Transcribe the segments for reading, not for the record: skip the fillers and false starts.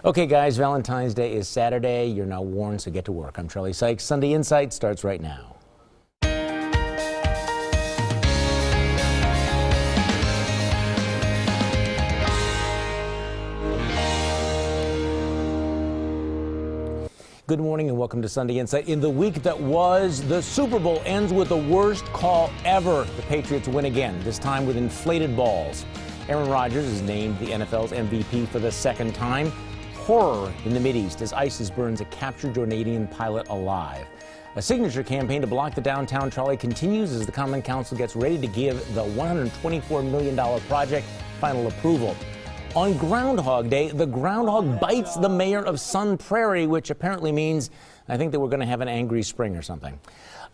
Okay, guys, Valentine's Day is Saturday. You're now warned, so get to work. I'm Charlie Sykes. Sunday Insight starts right now. Good morning and welcome to Sunday Insight. In the week that was, the Super Bowl ends with the worst call ever. The Patriots win again, this time with inflated balls. Aaron Rodgers is named the NFL's MVP for the second time. Horror in the Mideast as ISIS burns a captured Jordanian pilot alive. A signature campaign to block the downtown trolley continues as the Common Council gets ready to give the $124 million project final approval. On Groundhog Day, the groundhog bites the mayor of Sun Prairie, which apparently means, I think, that we're going to have an angry spring or something.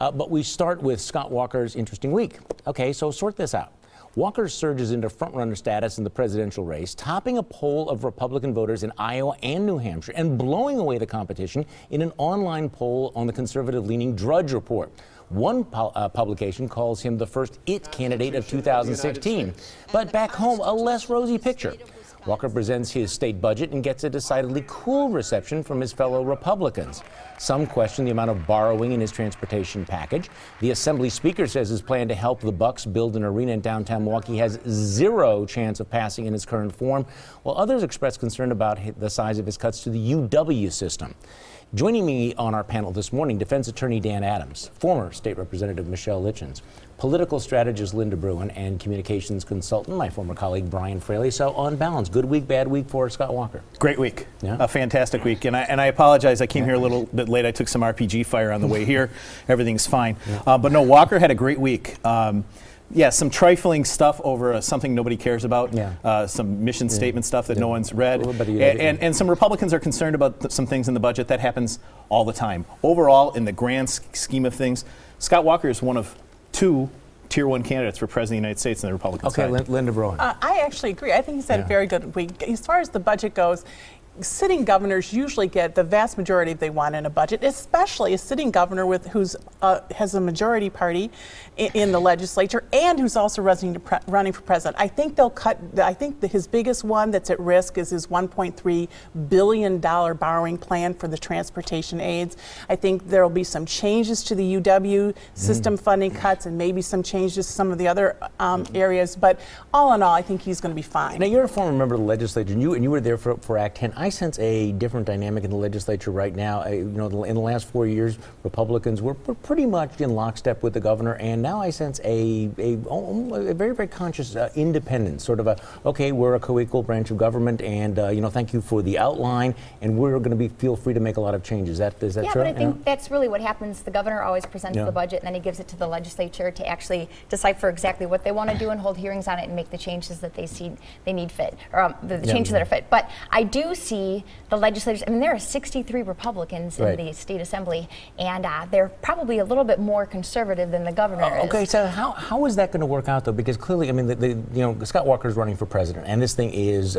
But we start with Scott Walker's interesting week. Okay, so sort this out. Walker surges into front-runner status in the presidential race, topping a poll of Republican voters in Iowa and New Hampshire and blowing away the competition in an online poll on the conservative-leaning Drudge Report. One publication calls him the first IT candidate of 2016, but back home, a less rosy picture. Walker presents his state budget and gets a decidedly cool reception from his fellow Republicans. Some question the amount of borrowing in his transportation package. The Assembly Speaker says his plan to help the Bucks build an arena in downtown Milwaukee has zero chance of passing in its current form, while others express concern about the size of his cuts to the UW system. Joining me on our panel this morning, defense attorney Dan Adams, former state representative Michelle Litchens, political strategist Linda Bruin, and communications consultant, my former colleague Brian Fraley. So on balance, good week, bad week for Scott Walker? Great week. Yeah. A fantastic week. And I apologize, I came here a little bit late. I took some RPG fire on the way here. Everything's fine. But no, Walker had a great week. Yeah, some trifling stuff over something nobody cares about. Yeah. Some mission statement stuff that no one's read. And some Republicans are concerned about some things in the budget. That happens all the time. Overall, in the grand scheme of things, Scott Walker is one of two Tier 1 candidates for President of the United States in the Republican side. Okay, Linda Bruin. I actually agree. I think he's had a very good week. As far as the budget goes, sitting governors usually get the vast majority they want in a budget, especially a sitting governor who's has a majority party in the legislature and who's also running for president. I think they'll cut. I think his biggest one that's at risk is his $1.3 billion borrowing plan for the transportation aids. I think there will be some changes to the UW system funding cuts and maybe some changes to some of the other areas. But all in all, I think he's going to be fine. Now, you're a former member of the legislature, and you were there for Act 10. I sense a different dynamic in the legislature right now. In the last 4 years, Republicans were pretty much in lockstep with the governor, and now I sense a very, very conscious independence, sort of okay, we're a co-equal branch of government, and thank you for the outline, and we're going to feel free to make a lot of changes. Is that true? But I think that's really what happens. The governor always presents the budget, and then he gives it to the legislature to actually decipher exactly what they want to do and hold hearings on it and make the changes that they see they need fit, or the changes that are fit. But I do see the legislators. I mean, there are 63 Republicans in the state assembly, and they're probably a little bit more conservative than the governor is. Okay, so how is that going to work out, though? Because clearly, I mean, Scott Walker is running for president, and this thing is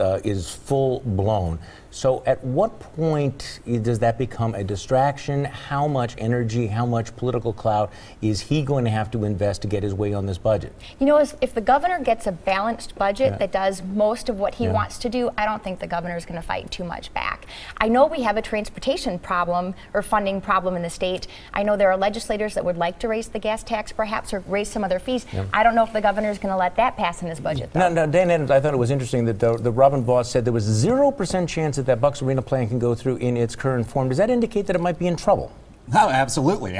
full blown. So at what point does that become a distraction? How much energy, how much political clout is he going to have to invest to get his way on this budget? You know, if the governor gets a balanced budget that does most of what he wants to do, I don't think the governor is going to fight too much back. I know we have a transportation problem or funding problem in the state. I know there are legislators that would like to raise the gas tax perhaps or raise some other fees. I don't know if the governor is going to let that pass in his budget, though. Now, Dan Adams, I thought it was interesting that the Robin Vos said there was 0% chance that Bucks Arena plan can go through in its current form. Does that indicate that it might be in trouble? No, absolutely.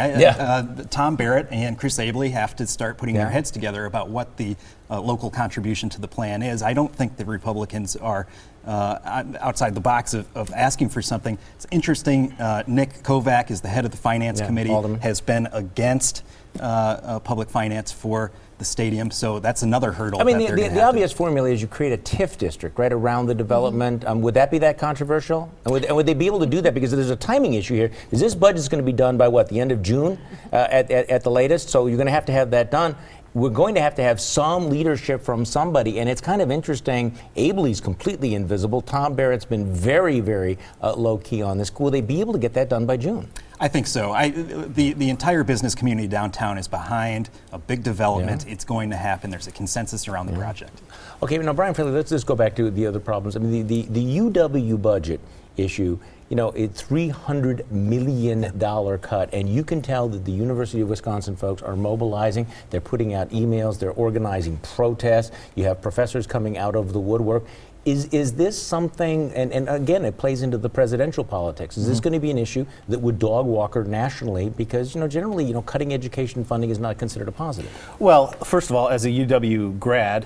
Tom Barrett and Chris Abele have to start putting their heads together about what the local contribution to the plan is. I don't think the Republicans are outside the box of asking for something. It's interesting. Nick Kovac is the head of the Finance Committee, has been against public finance for the stadium, so that's another hurdle. I mean, the obvious formula is you create a TIF district right around the development. Would that be that controversial? And would they be able to do that? Because there's a timing issue here. Is this budget's going to be done by what, the end of June at the latest? So you're going to have that done. We're going to have some leadership from somebody, and it's kind of interesting. Abele's completely invisible. Tom Barrett's been very, very low-key on this. Will they be able to get that done by June? I think so. The entire business community downtown is behind a big development. It's going to happen. There's a consensus around the project. Okay, now, Brian Fraley, let's just go back to the other problems. I mean, the UW budget issue. You know, it's $300 million cut, and you can tell that the University of Wisconsin folks are mobilizing. They're putting out emails. They're organizing protests. You have professors coming out of the woodwork. Is this something, and again, it plays into the presidential politics, is this going to be an issue that would dog Walker nationally? Because, you know, generally, you know, cutting education funding is not considered a positive. Well, first of all, as a UW grad,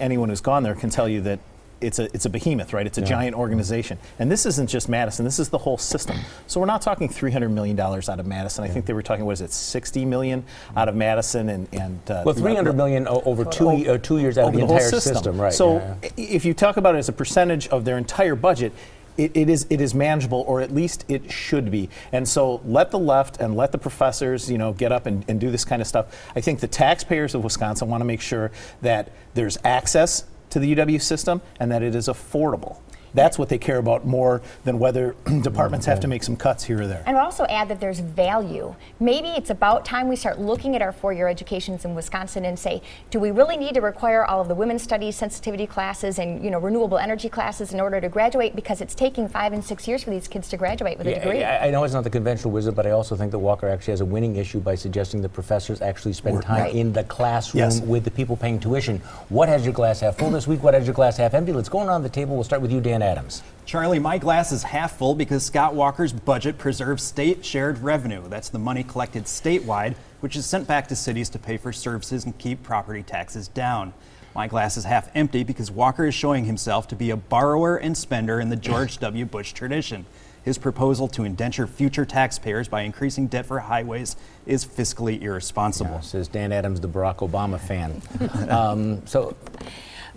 anyone who's gone there can tell you that it's a behemoth, right? It's a giant organization. And this isn't just Madison, this is the whole system. So we're not talking $300 million out of Madison. I think they were talking, what is it, $60 million out of Madison and well, $300 million over 2 years out of the entire system, right? So if you talk about it as a percentage of their entire budget, it is manageable, or at least it should be. And so let the left and let the professors, you know, get up and do this kind of stuff. I think the taxpayers of Wisconsin want to make sure that there's access to the UW system and that it is affordable. That's what they care about more than whether departments have to make some cuts here or there. And I'll also add that there's value. Maybe it's about time we start looking at our four-year educations in Wisconsin and say, do we really need to require all of the women's studies, sensitivity classes, and, you know, renewable energy classes in order to graduate? Because it's taking 5 and 6 years for these kids to graduate with a degree. I know it's not the conventional wisdom, but I also think that Walker actually has a winning issue by suggesting that professors actually spend time in the classroom with the people paying tuition. What has your glass half full this week? What has your glass half empty? Let's go around the table. We'll start with you, Dan Adams. Charlie, my glass is half full because Scott Walker's budget preserves state shared revenue. That's the money collected statewide, which is sent back to cities to pay for services and keep property taxes down. My glass is half empty because Walker is showing himself to be a borrower and spender in the George W. Bush tradition. His proposal to indenture future taxpayers by increasing debt for highways is fiscally irresponsible. Says Dan Adams, the Barack Obama fan.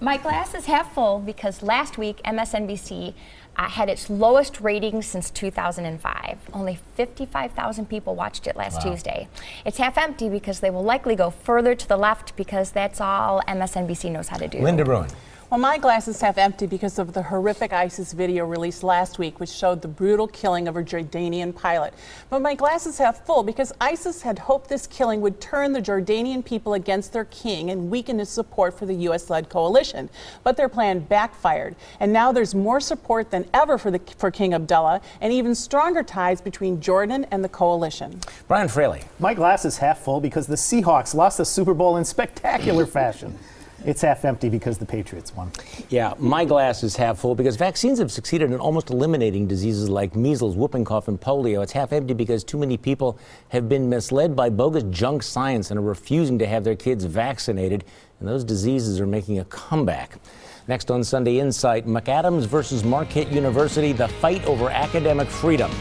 My glass is half full because last week MSNBC had its lowest ratings since 2005. Only 55,000 people watched it last Tuesday. It's half empty because they will likely go further to the left because that's all MSNBC knows how to do. Linda Bruin. Well, my glass is half empty because of the horrific ISIS video released last week, which showed the brutal killing of a Jordanian pilot. But my glass is half full because ISIS had hoped this killing would turn the Jordanian people against their king and weaken his support for the U.S.-led coalition. But their plan backfired, and now there's more support than ever for King Abdullah, and even stronger ties between Jordan and the coalition. Brian Fraley. My glass is half full because the Seahawks lost the Super Bowl in spectacular fashion. It's half empty because the Patriots won. Yeah, my glass is half full because vaccines have succeeded in almost eliminating diseases like measles, whooping cough, and polio. It's half empty because too many people have been misled by bogus junk science and are refusing to have their kids vaccinated, and those diseases are making a comeback. Next on Sunday Insight, McAdams versus Marquette University, the fight over academic freedom.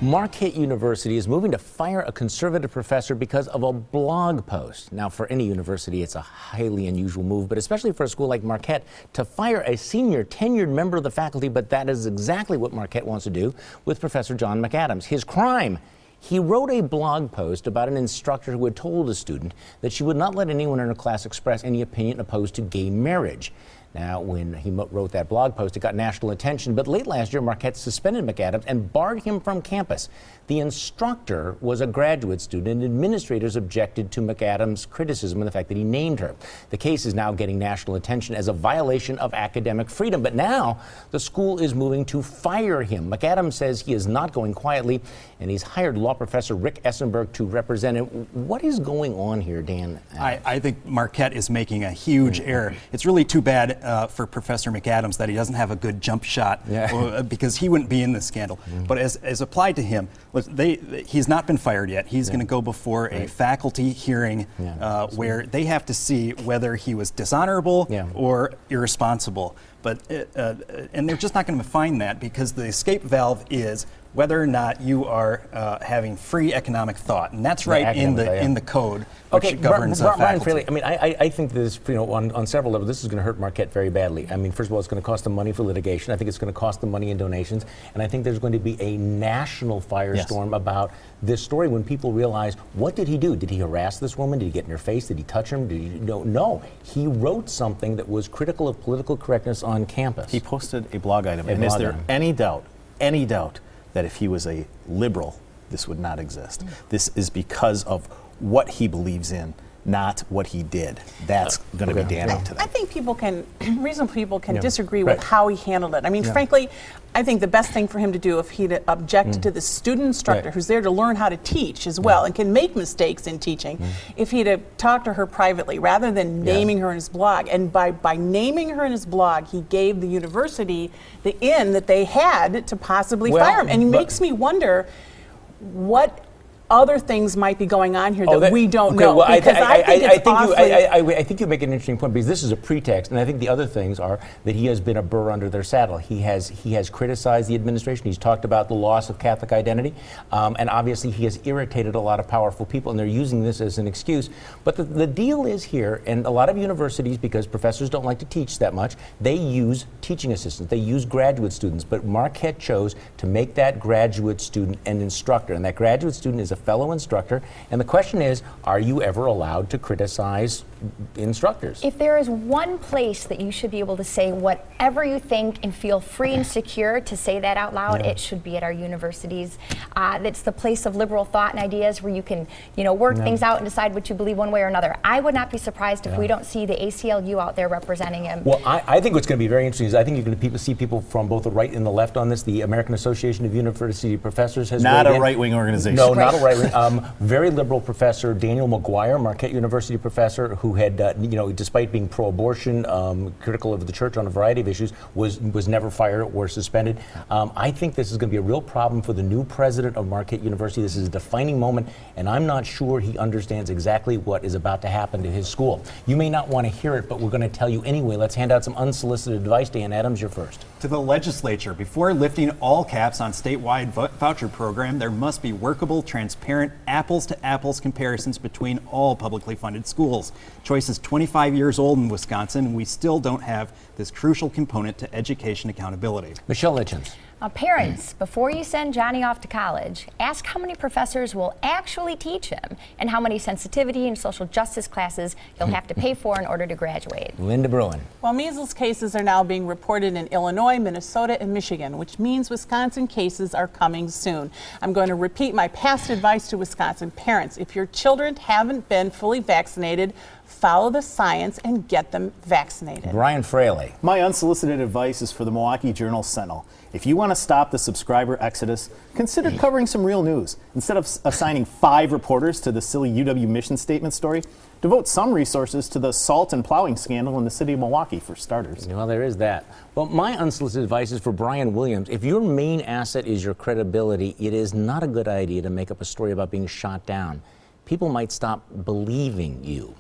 Marquette University is moving to fire a conservative professor because of a blog post. Now, for any university, it's a highly unusual move, but especially for a school like Marquette, to fire a senior tenured member of the faculty, but that is exactly what Marquette wants to do with Professor John McAdams. His crime: he wrote a blog post about an instructor who had told a student that she would not let anyone in her class express any opinion opposed to gay marriage. Now, when he wrote that blog post, it got national attention, but late last year, Marquette suspended McAdams and barred him from campus. The instructor was a graduate student, and administrators objected to McAdams' criticism and the fact that he named her. The case is now getting national attention as a violation of academic freedom, but now the school is moving to fire him. McAdams says he is not going quietly, and he's hired law professor Rick Essenberg to represent him. What is going on here, Dan? I think Marquette is making a huge error. It's really too bad for Professor McAdams that he doesn't have a good jump shot, because he wouldn't be in this scandal. But as applied to him, he's not been fired yet. He's going to go before a faculty hearing where they have to see whether he was dishonorable or irresponsible. But and they're just not going to find that, because the escape valve is whether or not you are having free economic thought, and that's right in the code which governs Brian faculty. Fraley, I mean, I think this, on several levels, this is going to hurt Marquette very badly. I mean, first of all, it's going to cost them money for litigation. I think it's going to cost them money in donations, and I think there's going to be a national firestorm about this story when people realize, what did he do? Did he harass this woman? Did he get in her face? Did he touch her? Did he, no. He wrote something that was critical of political correctness on campus. He posted a blog item, and is there any doubt that if he was a liberal, this would not exist? This is because of what he believes in, not what he did. That's going to be damning to them. I think reasonable people can disagree with how he handled it. I mean, frankly, I think the best thing for him to do, if he'd objected to the student instructor who's there to learn how to teach as well and can make mistakes in teaching, if he'd have talked to her privately rather than naming her in his blog. And by naming her in his blog, he gave the university the in that they had to possibly fire him. And it makes me wonder what other things might be going on here that we don't know. Well, because I think you make an interesting point, because this is a pretext, and I think the other things are that he has been a burr under their saddle. He has criticized the administration. He's talked about the loss of Catholic identity, and obviously he has irritated a lot of powerful people, and they're using this as an excuse. But the deal is here, and a lot of universities, because professors don't like to teach that much, they use teaching assistants. They use graduate students. But Marquette chose to make that graduate student an instructor, and that graduate student is a fellow instructor, and the question is, are you ever allowed to criticize instructors? If there is one place that you should be able to say whatever you think and feel free and secure to say that out loud, it should be at our universities. It's the place of liberal thought and ideas where you can, work things out and decide what you believe one way or another. I would not be surprised if we don't see the ACLU out there representing him. Well, I think what's going to be very interesting is I think you're going to see people from both the right and the left on this. The American Association of University Professors has not a right-wing organization. No, not a right-wing. Very liberal professor Daniel McGuire, Marquette University professor, who had, despite being pro-abortion, critical of the church on a variety of issues, was never fired or suspended. I think this is going to be a real problem for the new president of Marquette University. This is a defining moment, and I'm not sure he understands exactly what is about to happen to his school. You may not want to hear it, but we're going to tell you anyway. Let's hand out some unsolicited advice. Dan Adams, you're first. To the legislature, before lifting all caps on statewide voucher program, there must be workable, transparent, apples-to-apples comparisons between all publicly funded schools. Choice is 25 years old in Wisconsin, and we still don't have this crucial component to education accountability. Michelle Litchens. Parents, before you send Johnny off to college, ask how many professors will actually teach him and how many sensitivity and social justice classes he'll have to pay for in order to graduate. Linda Bruin. Well, measles cases are now being reported in Illinois, Minnesota, and Michigan, which means Wisconsin cases are coming soon. I'm going to repeat my past advice to Wisconsin parents. If your children haven't been fully vaccinated, follow the science and get them vaccinated. Brian Fraley. My unsolicited advice is for the Milwaukee Journal-Sentinel. If you want to stop the subscriber exodus, consider covering some real news. Instead of assigning 5 reporters to the silly UW mission statement story, devote some resources to the salt and plowing scandal in the city of Milwaukee, for starters. Well, there is that. Well, my unsolicited advice is for Brian Williams. If your main asset is your credibility, it is not a good idea to make up a story about being shot down. People might stop believing you.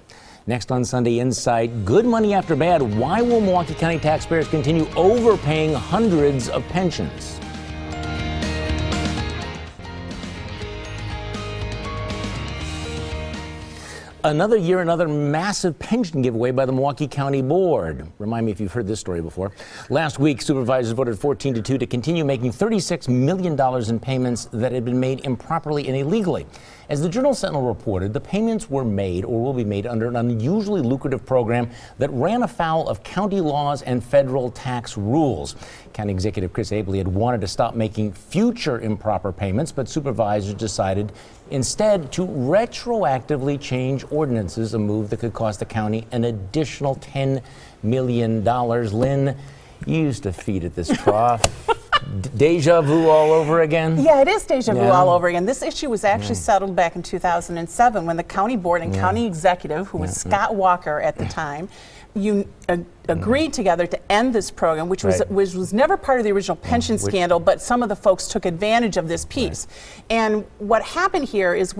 Next on Sunday Insight, good money after bad. Why will Milwaukee County taxpayers continue overpaying hundreds of pensions? Another year, another massive pension giveaway by the Milwaukee County Board. Remind me if you've heard this story before. Last week, supervisors voted 14-2 to continue making $36 million in payments that had been made improperly and illegally. As the Journal-Sentinel reported, the payments were made or will be made under an unusually lucrative program that ran afoul of county laws and federal tax rules. County Executive Chris Abley had wanted to stop making future improper payments, but supervisors decided instead to retroactively change ordinances, a move that could cost the county an additional $10 million. Lynn, you used to feed at this trough. Deja vu all over again? Yeah, it is deja vu all over again. This issue was actually settled back in 2007 when the county board and county executive, who was Scott Walker at the time, agreed together to end this program, which was never part of the original pension scandal, but some of the folks took advantage of this piece. And what happened here is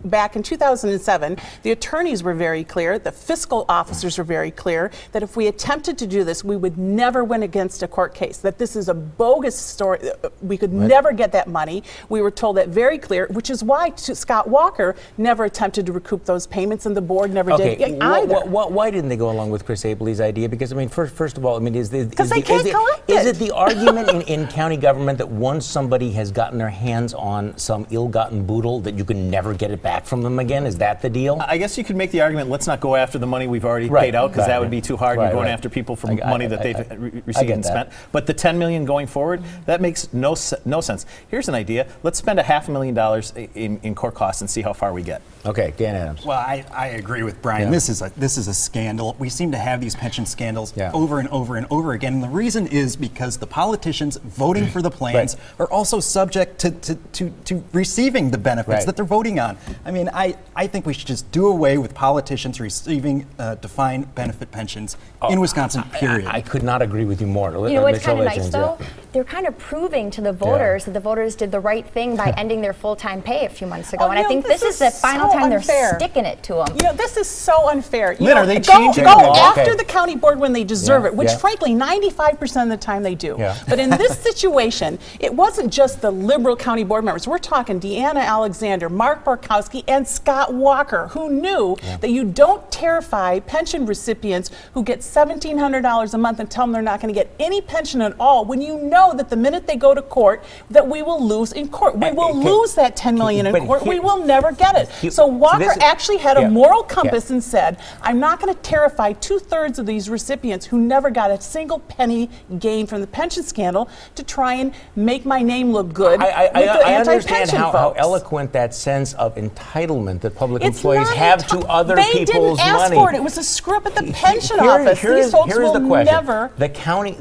back in 2007, the attorneys were very clear, the fiscal officers were very clear, that if we attempted to do this, we would never win against a court case, that this is a bogus story, we could never get that money. We were told that very clear, which is why Scott Walker never attempted to recoup those payments, and the board never did either. Why didn't they go along with Chris Abley's idea? Because, I mean, first of all, I mean, is it the argument in county government that once somebody has gotten their hands on some ill-gotten boodle that you can never get it back? back from them again? Is that the deal? I guess you could make the argument, let's not go after the money we've already paid out, because that would be too hard. You're going after people for money that they've received and spent. But the $10 million going forward, that makes no sense. Here's an idea. Let's spend $500,000 in court costs and see how far we get. Okay, Dan Adams. Well, I agree with Brian. This is a scandal. We seem to have these pension scandals over and over and over again. And the reason is because the politicians voting for the plans are also subject to receiving the benefits that they're voting on. I mean, I think we should just do away with politicians receiving defined benefit pensions in Wisconsin, period. I could not agree with you more. You know what's kind of nice, though? They're kind of proving to the voters that the voters did the right thing by ending their full-time pay a few months ago. And I think this is the final time they're sticking it to them. You know, this is so unfair. Lynn, are they go changing the law? after the county board when they deserve it, which frankly 95% of the time they do. But in this situation, it wasn't just the liberal county board members. We're talking Deanna Alexander, Mark Barkowski, and Scott Walker, who knew that you don't terrify pension recipients who get $1,700 a month and tell them they're not going to get any pension at all, when you know that the minute they go to court that we will lose in court. We will lose that $10 million in court. We will never get it. So Walker actually had a moral compass and said, I'm not going to terrify 2/3 of these recipients who never got a single penny gain from the pension scandal to try and make my name look good with the I understand anti-pension how folks. eloquent that sense of entitlement that public employees have to other people's money. They didn't ask for it. It was a screw up at the pension office. These folks will never. The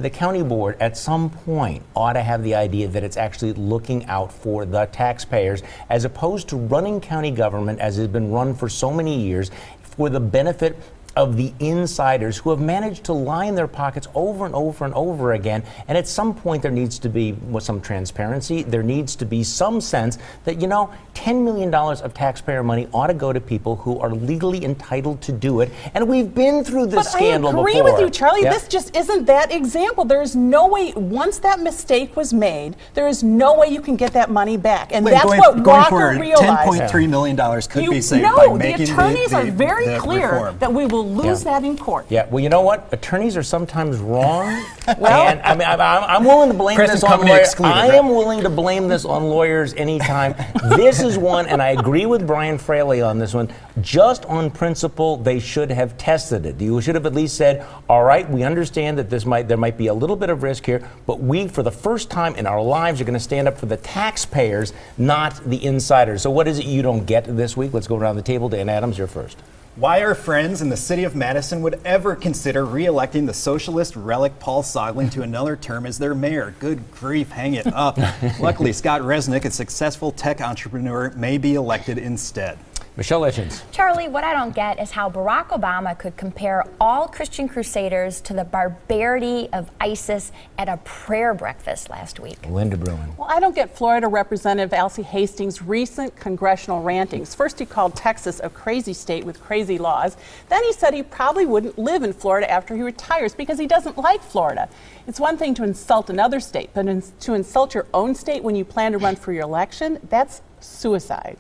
county board at some point ought to have the idea that it's actually looking out for the taxpayers, as opposed to running county government as has been run for so many years for the benefit of the insiders who have managed to line their pockets over and over and over again. And at some point there needs to be some transparency. There needs to be some sense that, you know, $10 million of taxpayer money ought to go to people who are legally entitled to do it. And we've been through this scandal before. I agree with you, Charlie. This just isn't that example. There is no way, once that mistake was made, there is no way you can get that money back. And that's what Walker realized. $10.3 million could be saved by making the attorneys are very clear reform. that we will lose that in court. Yeah, well, you know what? Attorneys are sometimes wrong. And I mean, I'm willing to blame this on lawyers. I am willing to blame this on lawyers anytime. This is one, and I agree with Brian Fraley on this one. Just on principle, they should have tested it. You should have at least said, all right, we understand that there might be a little bit of risk here, but we, for the first time in our lives, are going to stand up for the taxpayers, not the insiders. So what is it you don't get this week? Let's go around the table. Dan Adams, you're first. Why our friends in the city of Madison would ever consider re-electing the socialist relic Paul Soglin to another term as their mayor. Good grief, hang it up. Luckily, Scott Resnick, a successful tech entrepreneur, may be elected instead. Michelle Etchins. Charlie, what I don't get is how Barack Obama could compare all Christian crusaders to the barbarity of ISIS at a prayer breakfast last week. Linda Bruin. Well, I don't get Florida Representative Alcee Hastings' recent congressional rantings. First, he called Texas a crazy state with crazy laws. Then he said he probably wouldn't live in Florida after he retires because he doesn't like Florida. It's one thing to insult another state, but to insult your own state when you plan to run for your election, that's suicide.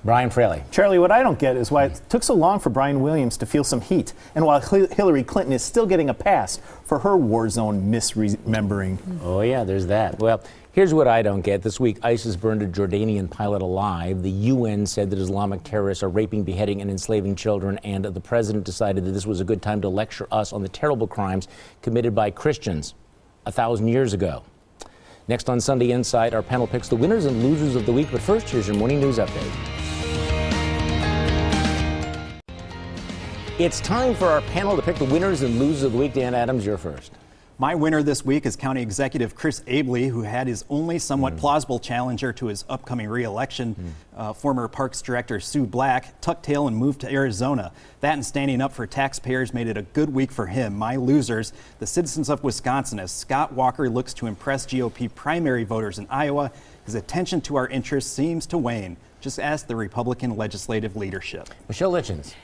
Brian Fraley. Charlie, what I don't get is why it took so long for Brian Williams to feel some heat, and while Hillary Clinton is still getting a pass for her war zone misremembering. Oh yeah, there's that. Well, here's what I don't get. This week, ISIS burned a Jordanian pilot alive. The UN said that Islamic terrorists are raping, beheading, and enslaving children, and the president decided that this was a good time to lecture us on the terrible crimes committed by Christians 1,000 years ago. Next on Sunday Insight, our panel picks the winners and losers of the week. But first, here's your morning news update. It's time for our panel to pick the winners and losers of the week. Dan Adams, you're first. My winner this week is County Executive Chris Abley, who had his only somewhat plausible challenger to his upcoming re-election, former Parks Director Sue Black, tucked tail and moved to Arizona. That and standing up for taxpayers made it a good week for him. My losers, the citizens of Wisconsin, as Scott Walker looks to impress GOP primary voters in Iowa. His attention to our interests seems to wane. Just ask the Republican legislative leadership. Michelle Litchins.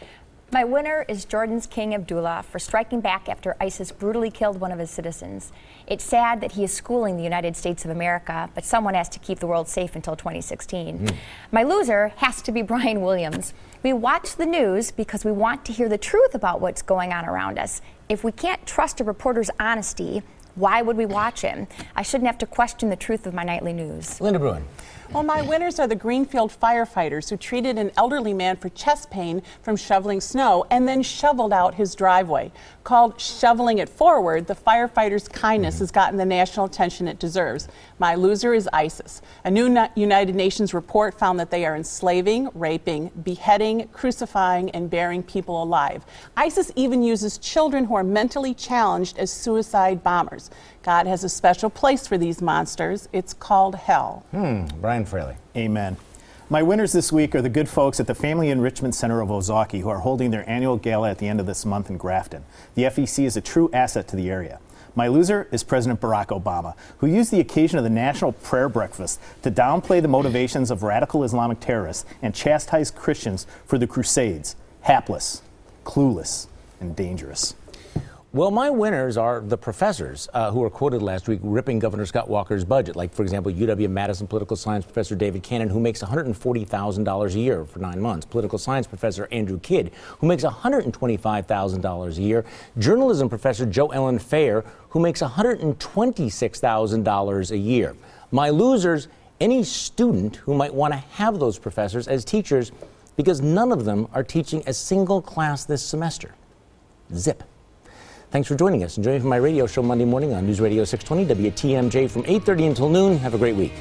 My winner is Jordan's King Abdullah for striking back after ISIS brutally killed one of his citizens. It's sad that he is schooling the United States of America, but someone has to keep the world safe until 2016. My loser has to be Brian Williams. We watch the news because we want to hear the truth about what's going on around us. If we can't trust a reporter's honesty, Why would we watch him? I shouldn't have to question the truth of my nightly news. Linda Bruin. Well, my winners are the Greenfield firefighters who treated an elderly man for chest pain from shoveling snow and then shoveled out his driveway. Called Shoveling It Forward, the firefighters' kindness has gotten the national attention it deserves. My loser is ISIS. A new United Nations report found that they are enslaving, raping, beheading, crucifying, and burying people alive. ISIS even uses children who are mentally challenged as suicide bombers. God has a special place for these monsters. It's called hell. Brian Fraley. Amen. My winners this week are the good folks at the Family Enrichment Center of Ozaki, who are holding their annual gala at the end of this month in Grafton. The FEC is a true asset to the area. My loser is President Barack Obama, who used the occasion of the National Prayer Breakfast to downplay the motivations of radical Islamic terrorists and chastise Christians for the Crusades. Hapless, clueless, and dangerous. Well, my winners are the professors who were quoted last week ripping Governor Scott Walker's budget, like, for example, UW-Madison political science professor David Cannon, who makes $140,000 a year for 9 months, political science professor Andrew Kidd, who makes $125,000 a year, journalism professor Jo Ellen Fair, who makes $126,000 a year. My losers, any student who might want to have those professors as teachers, because none of them are teaching a single class this semester. Zip. Thanks for joining us and joining me for my radio show Monday morning on News Radio 620 WTMJ from 8:30 until noon. Have a great week.